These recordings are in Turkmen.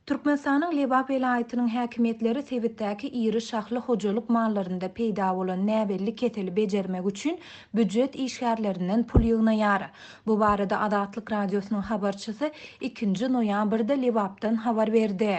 Türkmenistanyň Lebap welaýatynyň häkimetleri Sebitdäki iri şahly hojalyk mallarynda peýda bolan näbelli keteli bejermek üçin büdjet işgärlerinden pul ýygnaýar. Bu barada Adatlyk radiosynyň habarçysy 2 noýabrda Lebapdan habar berdi.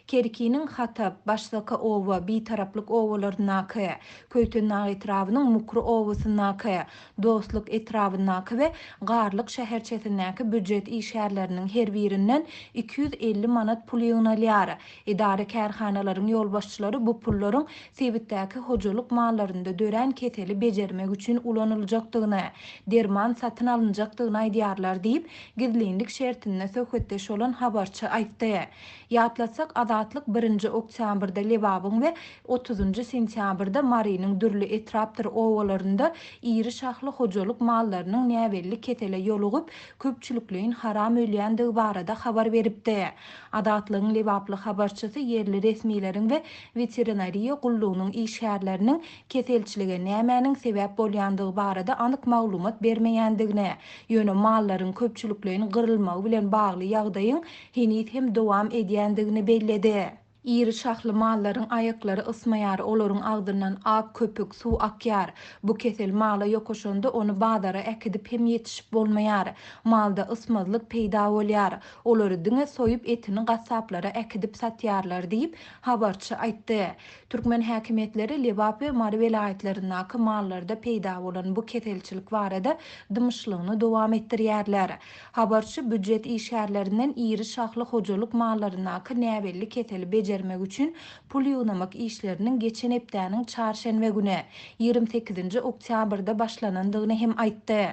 Kerkiniň Hatap, Başdaky owa, bitaraplyk owalarynaky, Köýtendäk etrawynyň Mukru owasynaky, Dostluk etrawynaky we Garlyk şäherçesindäki büdjet işgärleriniň her birinden 250 manat pul ýygnalyar. Idare kärhanalaryň ýolbaşçylary bu pullaryň Sebitdäki hojalyk mallarynda dören keteli bejermek üçin ulanyljakdygyny, derman satyn alynjakdygyny aýdýarlar diýip gizlinlik şertinde söhbetdeş bolan habarçy aýtdy. Ýatlatsak Adatlyk 1 oktýabrda Lebabyň we 30 sentýabrda Marynyň dürli etrapdyr owalarynda iri şahly hojalyk mallarynyň näbelli ketele ýolugyp köpçülikliň haram öýländige barada habar beripdi. Adatlygyň Lebaply habarçysy yerli resmiýetiň we veterinariýa gullugynyň işgärleriniň keselçilige nämäniň sebäp bolýandygy barada anyk maglumat bermeýändigine, ýöne mallaryň köpçülikliň gyrylmagy bilen bagly ýagdaýyň henüz hem dowam edýändigini belledi. İri şahly mallaryň aýaklary ysmaýar, olaryň agdyryndan ak köpük suw akýar. Bu kesel mala ýokaşanda onu badara äkidip hem ýetişip bolmaýar. Malda ysmazlyk peýda bolýar. Olary diňe soýup etini gassaplara äkidip satýarlar diýip habarçy aýtdy. Türkmen häkimetleri Lebap we Mary welaýatlarynyň mallarda peýda bolan bu keselçilik barada dymyşlygyny dowam etdirýärler. Habarçy büdjet işgärlerinden iri şahly hojalyk mallarynyň näbelli keteli bejermek üçin pul ýygnamak işleriniň geçen hepdäniň çarşenbe güni 28 oktýabrda başlanandygyny hem aýtdy.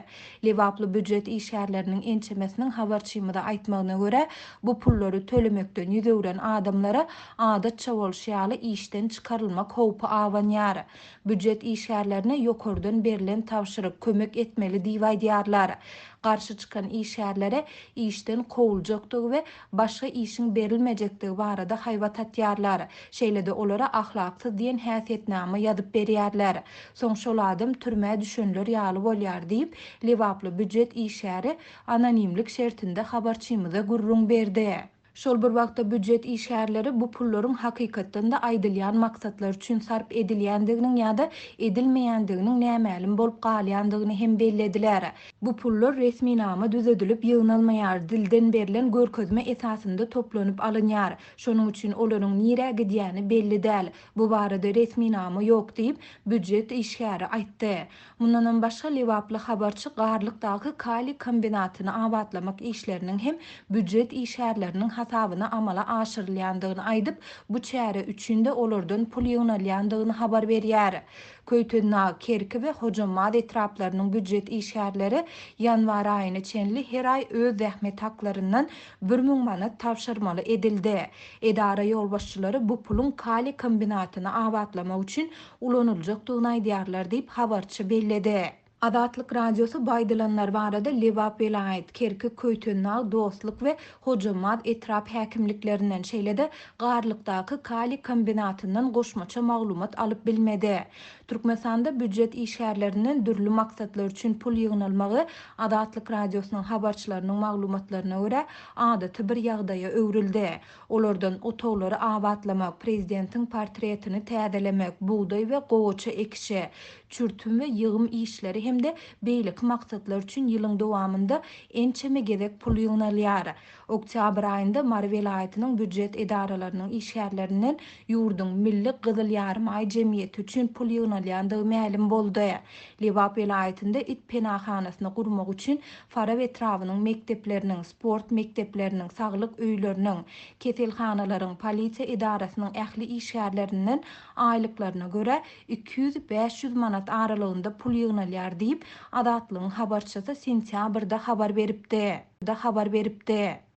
Lebaply büdjet işgärleriniň ençemesiniň habarçymyda aýtmagyna görä, bu pullary tölemekden ýüzegren adamlara adatça bolşýaly işden çykarylmak howpy awanýar. Büdjet işgärlerine ýokardan berilen tawşyryk kömek etmeli diýip aýdýarlar. Garşy çykan işgärlere işden kowuljakdygy we başga işiň berilmejekdigi barada haýbat atýarlar. Şeýle-de olara ahlaksyz diýen häsiýetname ýazyp berýärler. Soň şol adam türmä düşünler ýaly bolýar diýip Lebaply büdjet işgäri anonimlik şertinde habarçymyza gurrun berdi. Şol bir wagtda büdjet işgärleri bu pullaryň hakykatdan da aýdylýan maksatlar üçin sarp edilýändiginiň ýa-da edilmeýändiginiň nämälim bolup galýandygyny hem bellediler. Bu pullar resmi nama düzedilip ýygnalmaýar, dilden berilen görkezme esasynda toplanyp alynýar. Şonuň üçin olaryň nire gidýäni belli däl. Bu barada resmi nama ýok diýip büdjet işgäri aýtdy. Mundan başga Lebaply habarçy Garlykdaky kali kombinatyny abatlamak işleriniň hem büdjet işgärleriniň hasabyna amala aşyrylýandygyny aýdyp, bu çäre üçinde olardan pul ýygnalýandygyny habar berýär. Köýtendäk, Kerki we Hojamad etraplarynyň büdjet işgärleri ýanwar aýyna çenli her aý öz zähmet haklaryndan 1000 manat tawşyrmaly edildi. Edara ýolbaşçylary bu pulun kali kombinatyny abatlamak üçin ulanyljakdygyny aýdýarlar diýip habarçy belledi. Adatlyk radiosu baýdylanlar barada Lebap welaýat, Kerki, Köýtendäk, Dostluk we Hojamad etrap häkimliklerinden şeýle-de Garlykdaky kali kombinatyndan goşmaça maglumat alyp bilmedi. Türkmenistanda büdjet işgärlerinden dürli maksatlar üçin pul ýygnalmagy Adatlyk radiosynyň habarçylarynyň maglumatlaryna görä adaty bir ýagdaýa öwrildi. Olardan otowlary abatlamak, prezidentiň portretini täzelemek, buğday we gowaça ekişi, çürtüm we ýygym işleri hemde beýlik maksatlar üçin ýylyň dowamında ençeme gerek pul ýygnalýar. Oktyabr aýynda Mary welaýatynyň büdjet edaralarynyň işgärlerinden ýurdun Milli Gyzyl Ýarym Aý Jemgyýeti üçin pul ýygnalýandygy ma'lum boldy. Lebap welaýatynda it penahanasyny gurmak üçin Fara etrawynyň mekdepleriniň, sport mekdepleriniň, saglyk öýleriniň, keselhanalaryň, polisiýa edarasynyň ähli işgärlerinden aýlyklaryna görä 200-500 manat aralygynda pul ýygnalýar diýip Adatlygyň habarçysy sentýabrda habar beripdi.